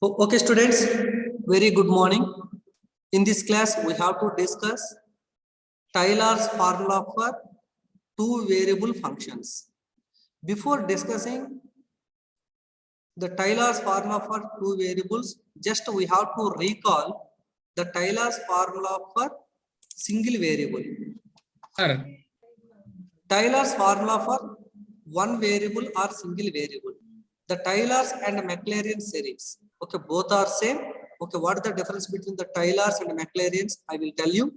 Okay, students, very good morning. In this class, we have to discuss Taylor's formula for two variable functions. Before discussing the Taylor's formula for two variables, just we have to recall the Taylor's formula for single variable. Taylor's formula for one variable or single variable. The Taylor's and Maclaurin series. Okay, both are same. Okay, what is the difference between the Taylor's and Maclaurins? I will tell you.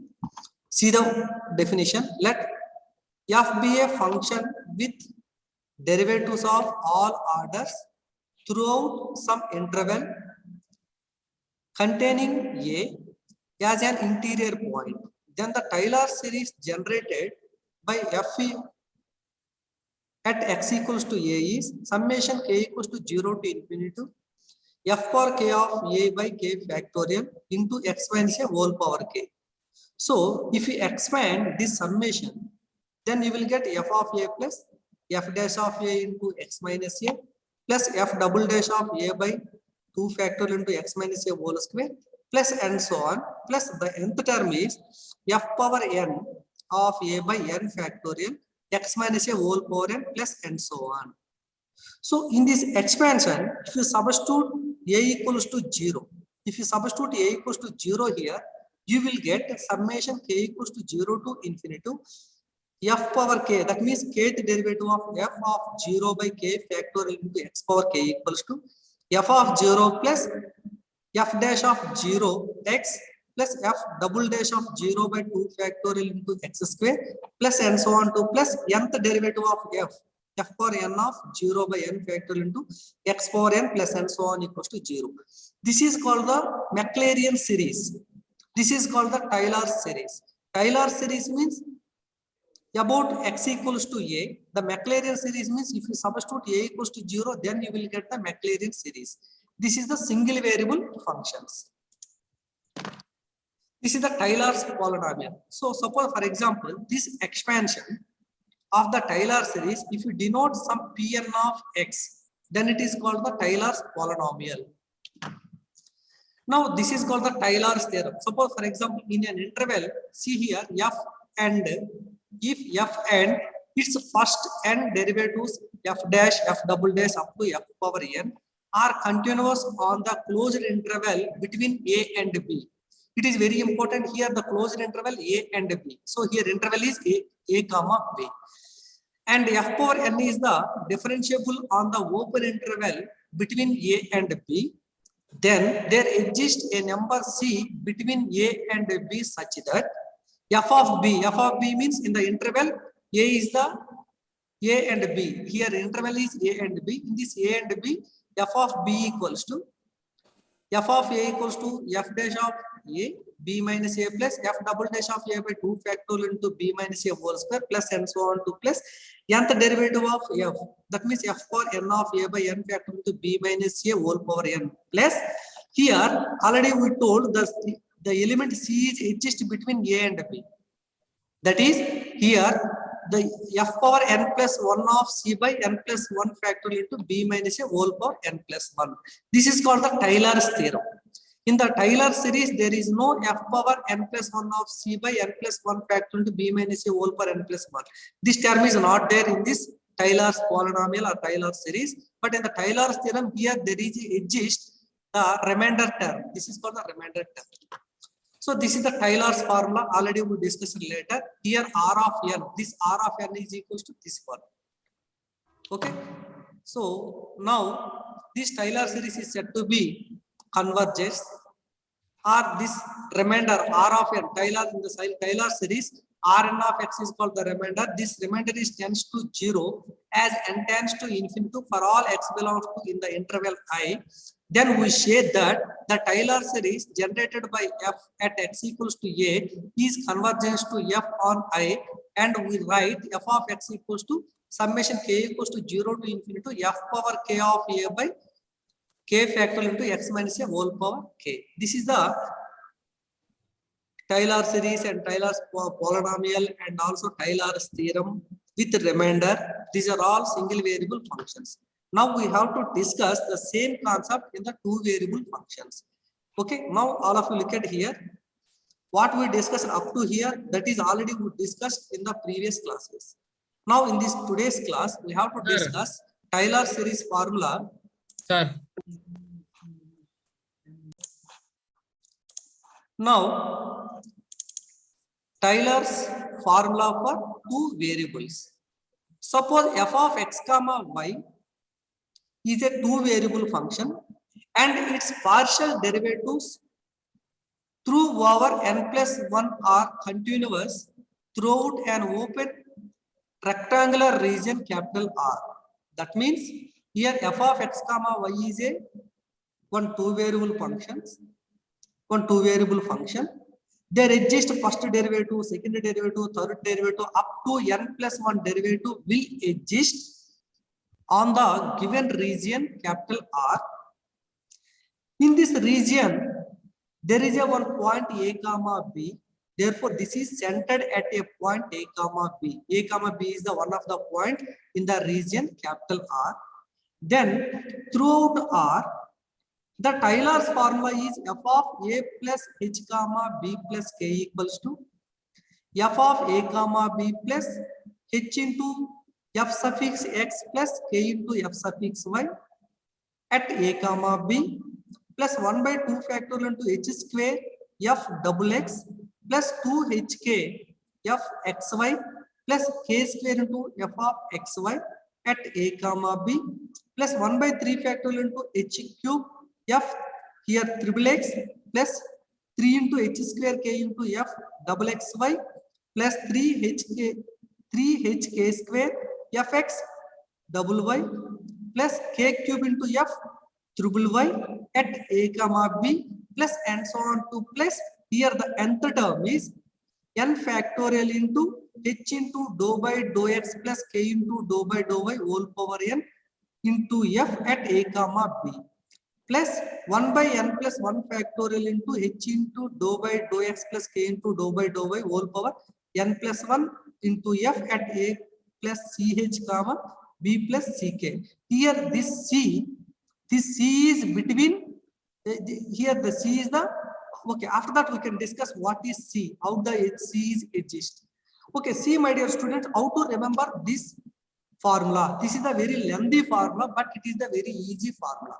See the definition. Let f be a function with derivatives of all orders throughout some interval containing a as an interior point. Then the Taylor series generated by f at x equals to a is summation k equals to 0 to infinity to f power k of a by k factorial into x minus a whole power k. So if you expand this summation, then you will get f of a plus f dash of a into x minus a plus f double dash of a by 2 factorial into x minus a whole square plus and so on, plus the nth term is f power n of a by n factorial x minus a whole power n plus and so on. So in this expansion, if you substitute a equals to 0, if you substitute a equals to 0 here, you will get summation k equals to 0 to infinity to f power k. That means kth derivative of f of 0 by k factorial into x power k equals to f of 0 plus f dash of 0 x plus f double dash of 0 by 2 factorial into x square plus and so on to plus nth derivative of f power n of 0 by n factorial into x power n plus and so on equals to 0. This is called the Maclaurin series. This is called the Taylor series. Taylor series means about x equals to a. The Maclaurin series means if you substitute a equals to 0, then you will get the Maclaurin series. This is the single variable functions. This is the Taylor's polynomial. So suppose, for example, this expansion of the Taylor series, if you denote some Pn of x, then it is called the Taylor's polynomial. Now this is called the Taylor's theorem. Suppose, for example, in an interval, see here f and if f and its first n derivatives f dash, f double dash up to f power n are continuous on the closed interval between a and b. It is very important here, the closed interval a and b. So here interval is a comma b. And f power n is the differentiable on the open interval between a and b. Then there exists a number c between a and b such that f of b means in the interval a is the a and b. Here interval is a and b. In this a and b, f of b equals to f of a equals to f dash of a b minus a plus f double dash of a by 2 factorial into b minus a whole square plus and so on to plus nth derivative of f. That means f power n of a by n factorial into b minus a whole power n plus here already we told the element c is exists between a and b. That is here the f power n plus 1 of c by n plus 1 factorial into b minus a whole power n plus 1. This is called the Taylor's theorem. In the Taylor series, there is no f power n plus 1 of c by n plus 1 factorial into b minus a whole power n plus 1. This term is not there in this Taylor's polynomial or Taylor series. But in the Taylor's theorem, here there exists the remainder term. This is called the remainder term. So this is the Taylor's formula. Already we will discuss it later. Here R of n, this R of n is equals to this one. Okay. So now this Taylor series is said to be converges, or this remainder R of n, Taylor in the Taylor series, Rn of x is called the remainder. This remainder is tends to 0 as n tends to infinity for all x belongs to in the interval I. Then we say that the Taylor series generated by f at x equals to a is convergence to f on I, and we write f of x equals to summation k equals to 0 to infinity to f power k of a by k factorial into x minus a whole power k. This is the Taylor series and Taylor's polynomial and also Taylor's theorem with remainder. These are all single variable functions. Now we have to discuss the same concept in the two variable functions. Okay, now all of you look at here. What we discussed up to here, that is already we discussed in the previous classes. Now in this today's class, we have to discuss Taylor series formula. Sir. Now, Taylor's formula for two variables. Suppose f of x comma y is a two variable function and its partial derivatives through over n plus 1 are continuous throughout an open rectangular region capital R. That means here f of x comma y is a two variable function. There exist first derivative, second derivative, third derivative, up to n plus 1 derivative will exist on the given region capital R. In this region, there is a one point A comma B. Therefore, this is centered at a point A comma B. A comma B is the one of the point in the region capital R. Then throughout R, the Taylor's formula is f of a plus h comma b plus k equals to f of a comma b plus h into f suffix x plus k into f suffix y at a comma b plus 1 by 2 factorial into h square f double x plus 2hk f xy plus k square into f of xy at a comma b plus 1 by 3 factorial into h cube f here triple x plus 3 into h square k into f double xy plus 3hk square fx double y plus k cube into f triple y at a comma b plus and so on to plus here the nth term is n factorial into h into dou by dou x plus k into dou by dou y whole power n into f at a comma b plus 1 by n plus 1 factorial into h into dou by dou x plus k into dou by dou y whole power n plus 1 into f at a plus ch comma b plus ck. Here this c is between, here the c is the, okay, after that we can discuss what is c, how the c is exist. Okay, see my dear students, how to remember this formula. This is a very lengthy formula, but it is the very easy formula.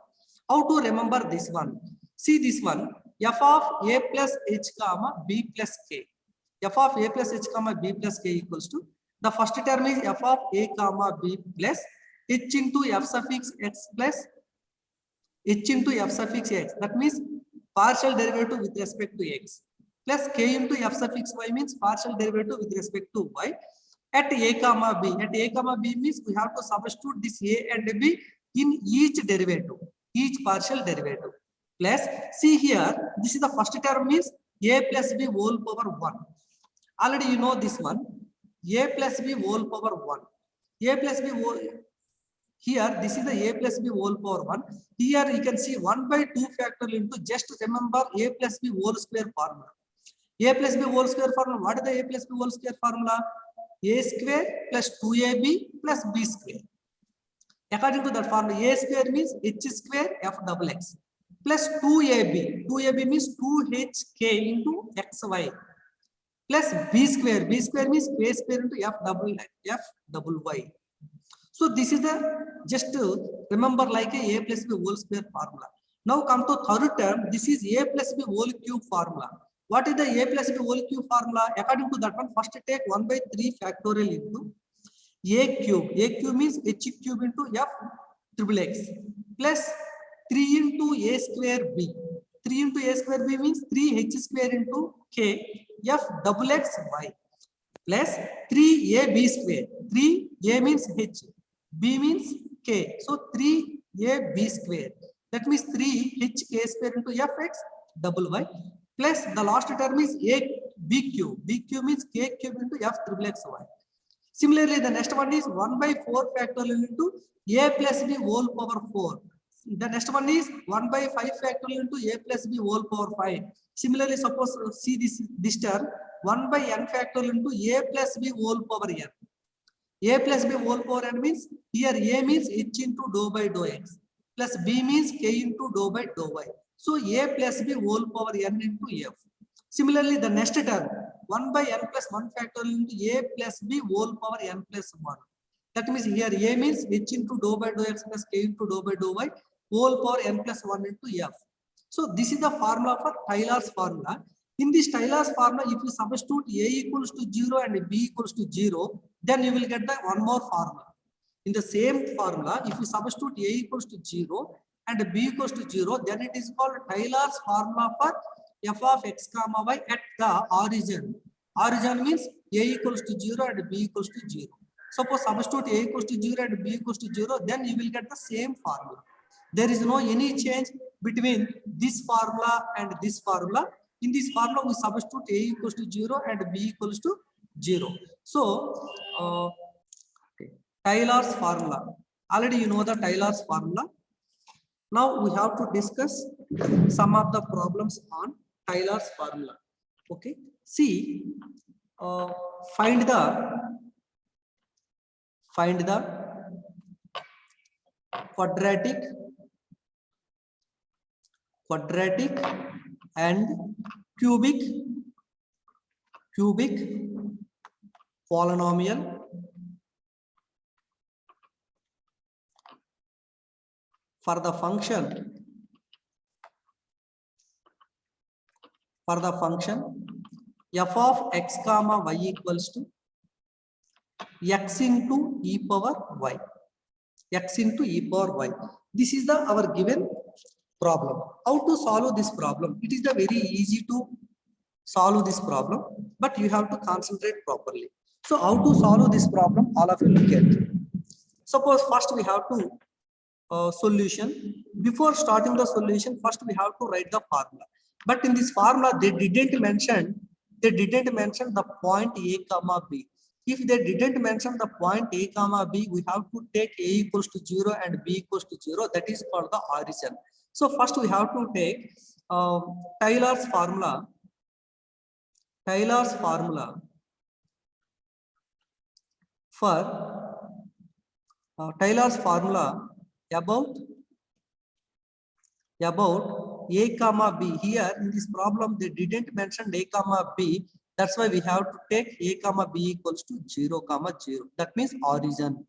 How to remember this one? See this one, f of a plus h comma b plus k. F of a plus h comma b plus k equals to, the first term is f of a comma b plus h into f suffix x plus h into f suffix x. That means partial derivative with respect to x plus k into f suffix y means partial derivative with respect to y at a comma b. At a comma b means we have to substitute this a and b in each derivative, each partial derivative. Plus, see here, this is the first term is a plus b whole power 1. Already you know this one, a plus b whole power 1. A plus b whole, here this is the a plus b whole power 1. Here you can see 1 by 2 factorial into, just remember a plus b whole square formula. A plus b whole square formula, what is the a plus b whole square formula? A square plus 2ab plus b square. According to that formula, a square means h square f double x plus 2ab. 2ab means 2hk into xy plus b square. B square means k square into f double y. So this is the, just remember like a plus b whole square formula. Now come to third term. This is a plus b whole cube formula. What is the a plus b whole cube formula? According to that one, first take 1 by 3 factorial into a cube. A cube means h cube into f triple x plus 3 into a square b. 3 into a square b means 3h square into k f double x y plus 3ab square. 3a means h, b means k. So 3ab square. That means 3hk square into fx double y plus the last term is a b cube. B cube means k cube into f triple x y. Similarly, the next one is 1 by 4 factorial into a plus b whole power 4. The next one is 1 by 5 factorial into a plus b whole power 5. Similarly, suppose see this term 1 by n factorial into a plus b whole power n. A plus B whole power n means here A means h into dou by dou x plus B means k into dou by dou y. So A plus B whole power n into f. Similarly, the next term 1 by n plus 1 factorial into A plus B whole power n plus 1. That means here A means h into dou by dou x plus k into dou by dou y whole power n plus 1 into f. So this is the formula for Taylor's formula. In this Taylor's formula, if you substitute A equals to 0 and B equals to 0, then you will get the one more formula. In the same formula, if you substitute A equals to 0 and B equals to 0, then it is called Taylor's formula for f of x comma y at the origin. Origin means A equals to 0 and B equals to 0. Suppose substitute A equals to 0 and B equals to 0, then you will get the same formula. There is no any change between this formula and this formula. In this formula, we substitute A equals to 0 and B equals to 0. So, Taylor's formula. Already you know the Taylor's formula. Now we have to discuss some of the problems on Taylor's formula. Okay. See, find the quadratic and cubic polynomial for the function f of x comma y equals to x into e power y. This is our given problem. How to solve this problem? It is the very easy to solve this problem, but you have to concentrate properly. So how to solve this problem? All of you look at. Suppose first we have to solution. Before starting the solution, first we have to write the formula. But in this formula, they didn't mention the point A comma B. If they didn't mention the point A comma B, we have to take A equals to 0 and B equals to 0. That is called the origin. So first we have to take Taylor's formula for Taylor's formula about A comma B. Here in this problem they didn't mention A comma B. That's why we have to take A comma B equals to 0 comma 0. That means origin.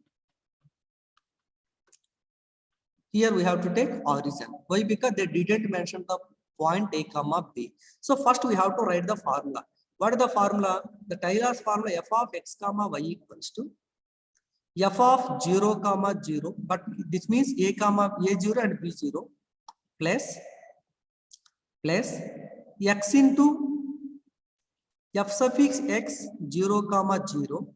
Here we have to take origin. Why? Because they didn't mention the point A comma B. So first we have to write the formula. What is the formula? The Taylor's formula f of x comma y equals to f of 0 comma 0, but this means a comma a0 and b0 plus x into f suffix x 0 comma 0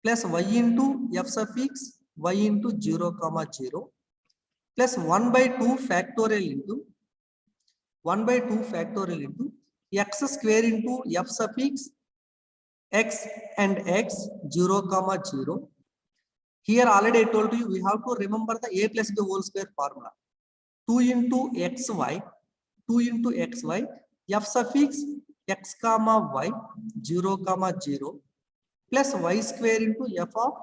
plus y into f suffix y into 0 comma 0 plus 1 by 2 factorial into x square into f suffix x and x 0 comma 0. Here already I told you we have to remember the a plus b whole square formula. 2 into xy f suffix x comma y 0 comma 0 plus y square into f of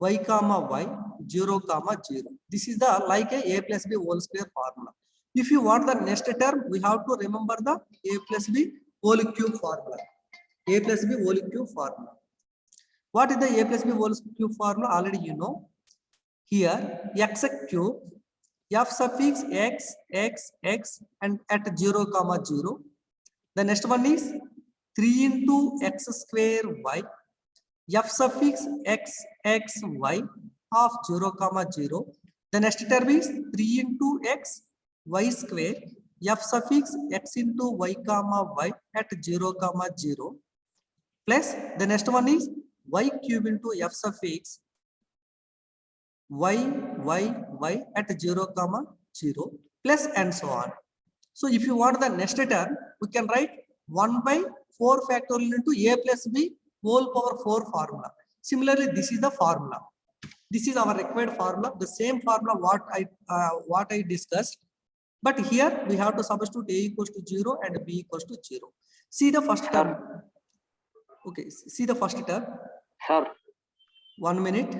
y comma y 0 comma 0. This is the like a plus b whole square formula. If you want the next term, we have to remember the a plus b whole cube formula. A plus b whole cube formula. What is the a plus b whole cube formula? Already you know. Here x cube f suffix x and at 0 comma 0. The next one is 3 into x square y f suffix x y of 0 comma 0. The next term is 3 into x y square f suffix x into y comma y at 0 comma 0 plus the next one is y cube into f suffix y at 0 comma 0 plus and so on. So if you want the next term, we can write 1 by 4 factorial into a plus b whole power 4 formula. Similarly, this is the formula. This is our required formula. The same formula what I discussed. But here we have to substitute a equals to 0 and b equals to 0. See the first term. Okay, see the first term. Sir. 1 minute.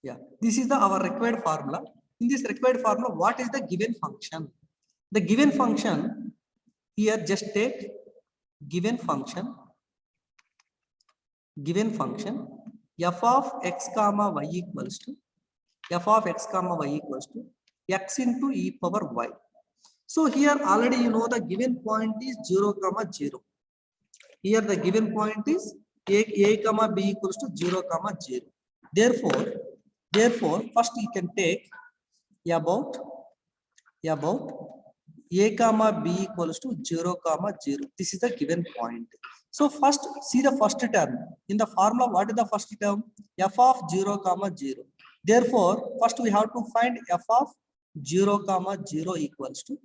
Yeah, this is the our required formula. In this required formula, what is the given function? The given function here, just take given function f of x comma y equals to x into e power y. So here already you know the given point is 0, 0. Here the given point is a comma b equals to 0, 0. Therefore, first you can take about a comma b equals to 0, 0. This is the given point. So first see the first term in the formula. What is the first term? F of 0, 0. Therefore, first we have to find f of 0, 0 equals to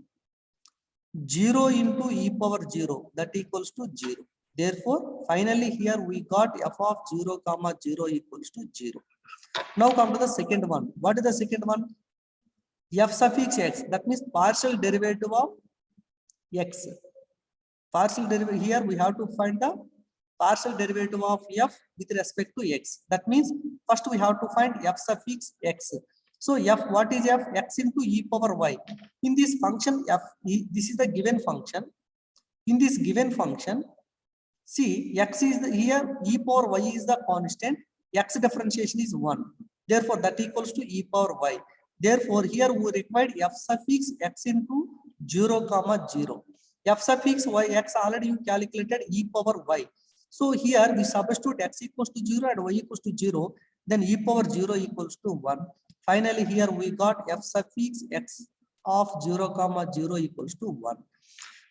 0 into e power 0, that equals to 0. Therefore, finally here we got f of 0, 0 equals to 0. Now come to the second one. What is the second one? F suffix x, that means partial derivative of x. Partial derivative, here we have to find the partial derivative of f with respect to x. That means first we have to find f suffix x. So f, what is f? X into e power y. In this function f, this is the given function. In this given function, see, x is the, here e power y is the constant, x differentiation is 1. Therefore, that equals to e power y. Therefore, here we required f suffix x into 0, 0. F suffix y, x already you calculated e power y. So here we substitute x equals to 0 and y equals to 0. Then e power 0 equals to 1. Finally, here we got f suffix x of 0, 0 equals to 1.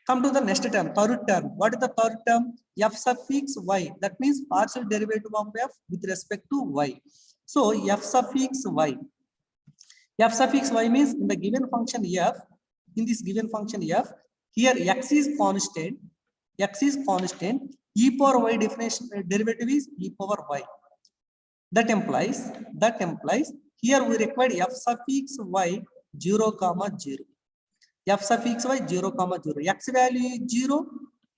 Come to the next term, third term. What is the third term? F suffix y. That means partial derivative of f with respect to y. So f suffix y. F suffix y means in the given function f, in this given function f, here x is constant, e power y definition derivative is e power y. That implies here we require f suffix y 0, 0. F suffix y 0, 0. X value is 0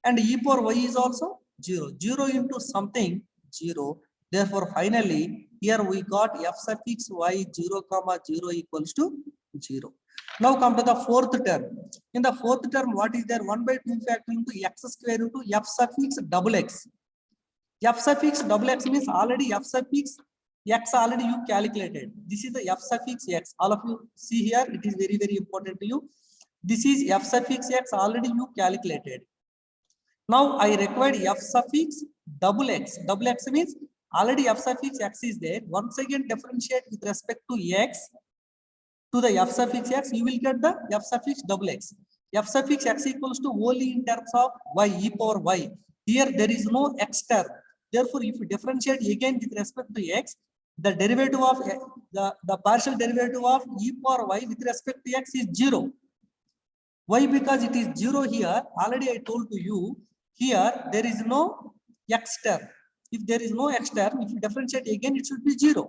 and e power y is also 0. 0 into something 0. Therefore, finally, here we got f suffix y 0, 0 equals to 0. Now come to the fourth term. In the fourth term, what is there? 1 by 2 factor into x square into f suffix double x. F suffix double x means already f suffix x already you calculated. This is the f suffix x. All of you see here, it is very, very important to you. This is f suffix x already you calculated. Now I required f suffix double x. Double x means already f suffix x is there. Once again differentiate with respect to x to the f suffix x, you will get the f suffix double x. F suffix x equals to only in terms of y, e power y. Here there is no x term. Therefore, if you differentiate again with respect to x, the derivative of the partial derivative of e power y with respect to x is 0. Why? Because it is 0 here. Already I told to you, here there is no x term. If there is no x term, if you differentiate again, it should be 0.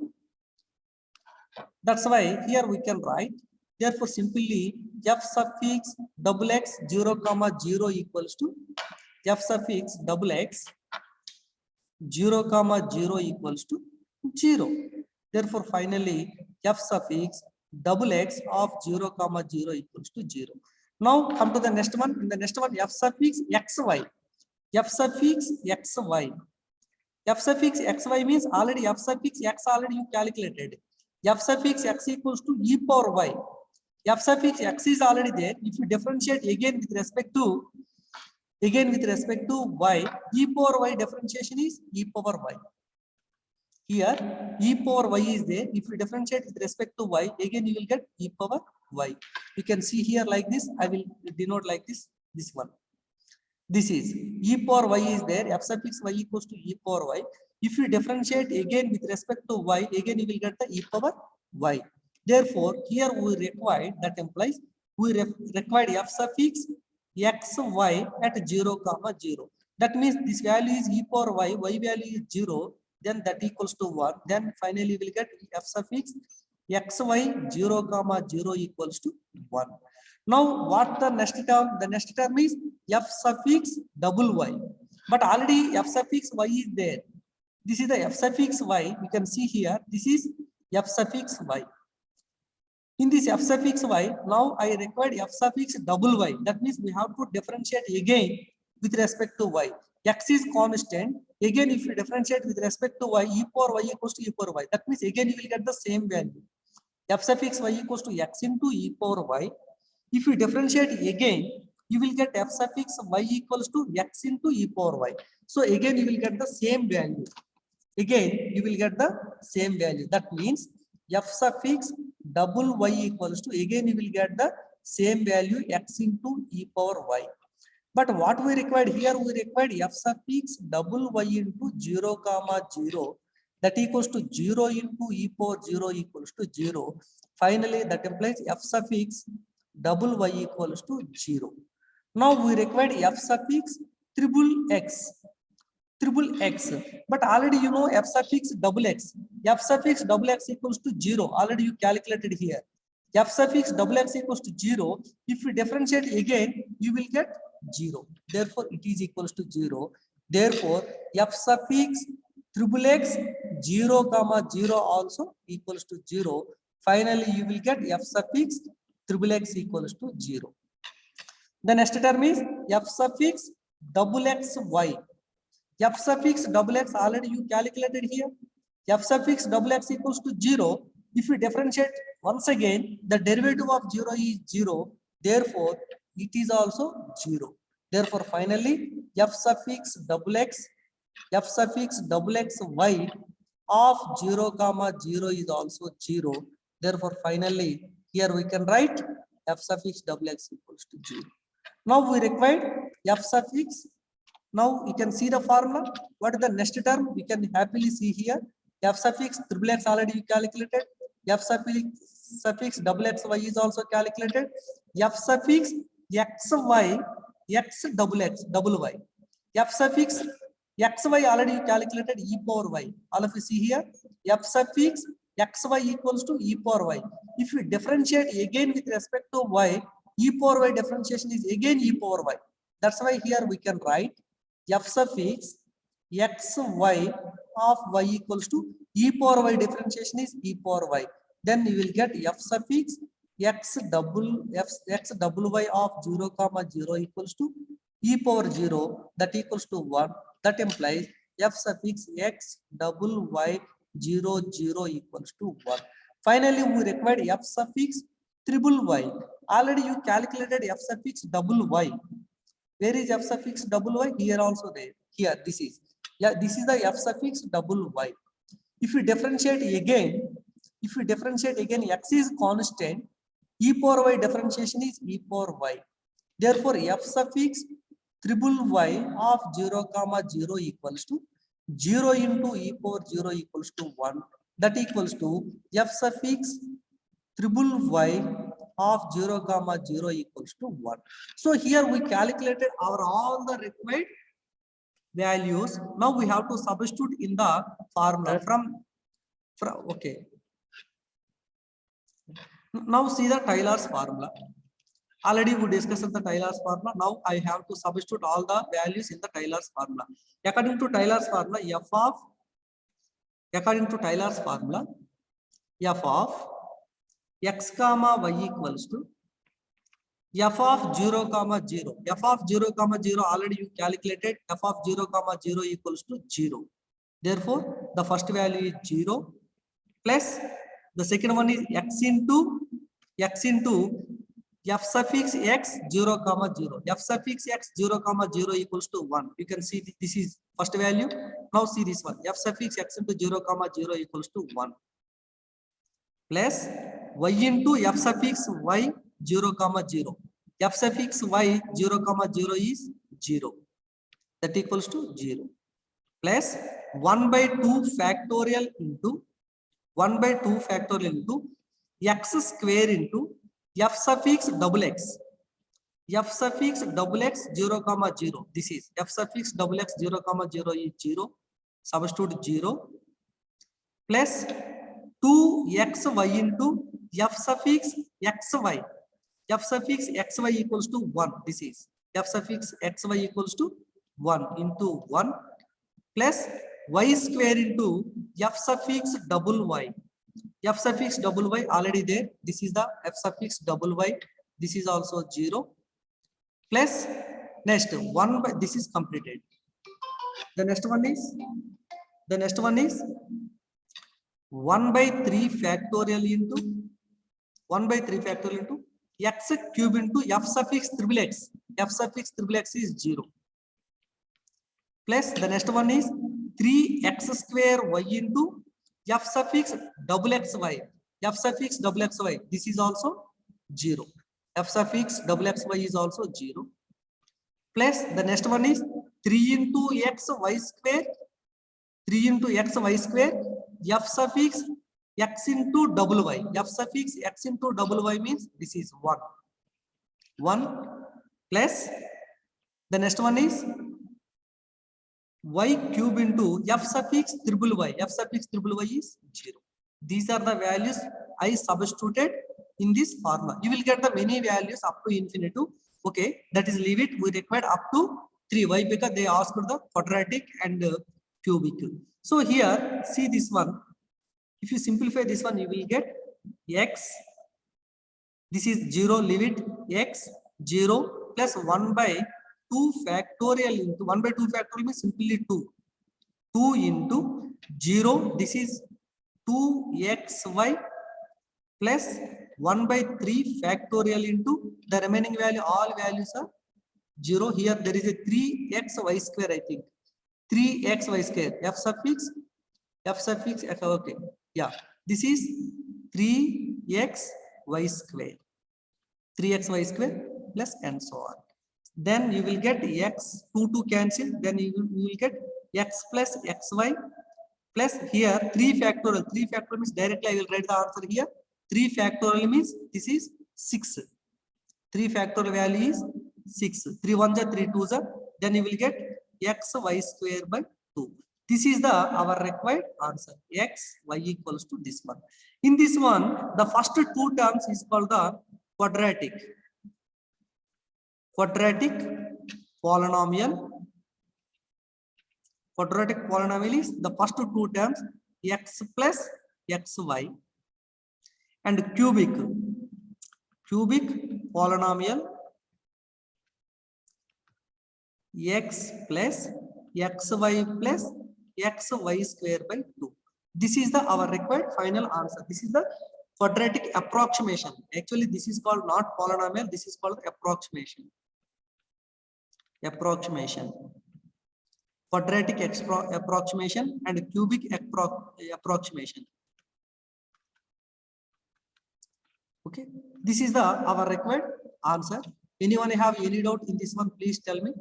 That's why here we can write. Therefore, simply f suffix double x 0, 0 equals to f suffix double x 0, 0 equals to 0. Therefore, finally, f suffix double x of 0, 0 equals to 0. Now come to the next one. In the next one, f suffix xy. F suffix xy. F suffix xy means already f suffix x already you calculated. F suffix x equals to e power y. F suffix x is already there. If you differentiate again with respect to y, e power y differentiation is e power y. Here e power y is there. If you differentiate with respect to y, again you will get e power y. You can see here like this. I will denote like this. This one. This is e power y is there. F suffix y equals to e power y. If you differentiate again with respect to y, again you will get the e power y. Therefore, here we required, that implies we required f suffix xy at 0, 0. That means this value is e power y, y value is 0, then that equals to 1. Then finally we will get f suffix xy 0, 0 equals to 1. Now what the next term? The next term is f suffix double y. but already f suffix y is there. This is the f suffix y. You can see here. This is f suffix y. In this f suffix y, now I required f suffix double y. That means we have to differentiate again with respect to y. X is constant. Again, if you differentiate with respect to y, e power y equals to e power y. That means again you will get the same value. F suffix y equals to x into e power y. If you differentiate again, you will get f suffix y equals to x into e power y. So again you will get the same value. Again you will get the same value. That means f suffix double y equals to, again you will get the same value, x into e power y. But what we required here, we required f suffix double y into 0 comma 0, that equals to 0 into e power 0 equals to 0. Finally, that implies f suffix double y equals to 0. Now we required f suffix triple x, but already you know f suffix double x. F suffix double x equals to 0. Already you calculated here. F suffix double x equals to 0. If you differentiate again, you will get 0. Therefore, it is equals to 0. Therefore, f suffix triple x 0 comma 0 also equals to 0. Finally, you will get f suffix triple x equals to 0. The next term is f suffix double x y. F suffix double x already you calculated here. F suffix double x equals to 0. If you differentiate once again, the derivative of 0 is 0. Therefore, it is also 0. Therefore, finally, f suffix double x y of 0 comma 0 is also 0. Therefore, finally, here we can write f suffix double x equals to 0. Now we require f suffix. Now you can see the formula. What is the next term? We can happily see here. F suffix triple x already you calculated. F suffix double x y is also calculated. F suffix x y x double y. F suffix x y already you calculated e power y. All of you see here. F suffix x y equals to e power y. If you differentiate again with respect to y, e power y differentiation is again e power y. That's why here we can write f suffix x y of y equals to e power y differentiation is e power y. Then you will get f suffix x double y of 0 comma 0 equals to e power 0, that equals to 1. That implies f suffix x double y 0 0 equals to 1. Finally, we required f suffix triple y. Already you calculated f suffix double y. Where is f suffix double y? Here also there. Here this is. Yeah, this is the f suffix double y. If you differentiate again, x is constant. E power y differentiation is e power y. Therefore, f suffix triple y of 0 comma 0 equals to 0 into e power 0 equals to 1. That equals to f suffix triple y of 0 comma 0 equals to 1. So here we calculated our all the required values. Now we have to substitute in the formula from okay. Now see the Taylor's formula. Already we discussed the Taylor's formula. Now I have to substitute all the values in the Taylor's formula. According to Taylor's formula, f of x comma y equals to f of 0 comma 0. F of 0 comma 0 already you calculated. F of 0 comma 0 equals to 0. Therefore, the first value is 0 plus the second one is x into f suffix x 0 comma 0. F suffix x 0 comma 0 equals to 1. You can see this is first value. Now see this one. F suffix x into 0 comma 0 equals to 1 plus y into f suffix y 0 comma 0. F suffix y 0 comma 0 is 0. That equals to 0 plus 1 by 2 factorial into x square into f suffix double x. F suffix double x 0 comma 0. This is f suffix double x 0 comma 0 is 0. Substitute 0 plus 2xy into f suffix xy. F suffix xy equals to 1. This is f suffix xy equals to 1 into 1 plus y square into f suffix double y. F suffix double y already there. This is the f suffix double y. This is also 0 plus next 1 by this is completed. The next one is 1 by 3 factorial into 1 by 3 factorial into x cube into f suffix triple x. F suffix triple x is 0 plus the next one is 3x square y into f suffix double xy. F suffix double xy, this is also 0. F suffix double xy is also 0 plus the next one is 3 into x y square. 3 into x y square f suffix x into double y. F suffix x into double y means this is 1 plus the next one is y cube into f suffix triple y. F suffix triple y is 0. These are the values I substituted in this formula. You will get the many values up to infinity. Okay, that is leave it. We required up to 3. Why? Because they asked for the quadratic and cubic. So here, see this one. If you simplify this one, you will get x. This is 0. Leave it. X 0 plus 1 by 2 factorial into 1 by 2 factorial means simply 2. 2 into 0. This is 2xy plus 1 by 3 factorial into the remaining value. All values are 0. Here there is a 3xy square. I think 3xy square. F suffix. Okay. Yeah. This is 3xy square. 3xy square plus and so on. Then you will get x 2 cancel. Then you will get x plus xy plus here 3 factorial. 3 factorial means directly I will write the answer here. 3 factorial means this is 6. 3 factorial value is 6. 3 1s are 3 2s are. Then you will get xy square by 2. This is our required answer. X y equals to this one. In this one, the first 2 terms is called the quadratic polynomial. Quadratic polynomial is the first 2 terms x plus xy, and cubic polynomial x plus xy plus xy square by 2. This is our required final answer. This is the quadratic approximation. Actually, this is called not polynomial. This is called approximation. Quadratic approximation and cubic approximation. Okay, this is our required answer. Anyone have any doubt in this one, please tell me.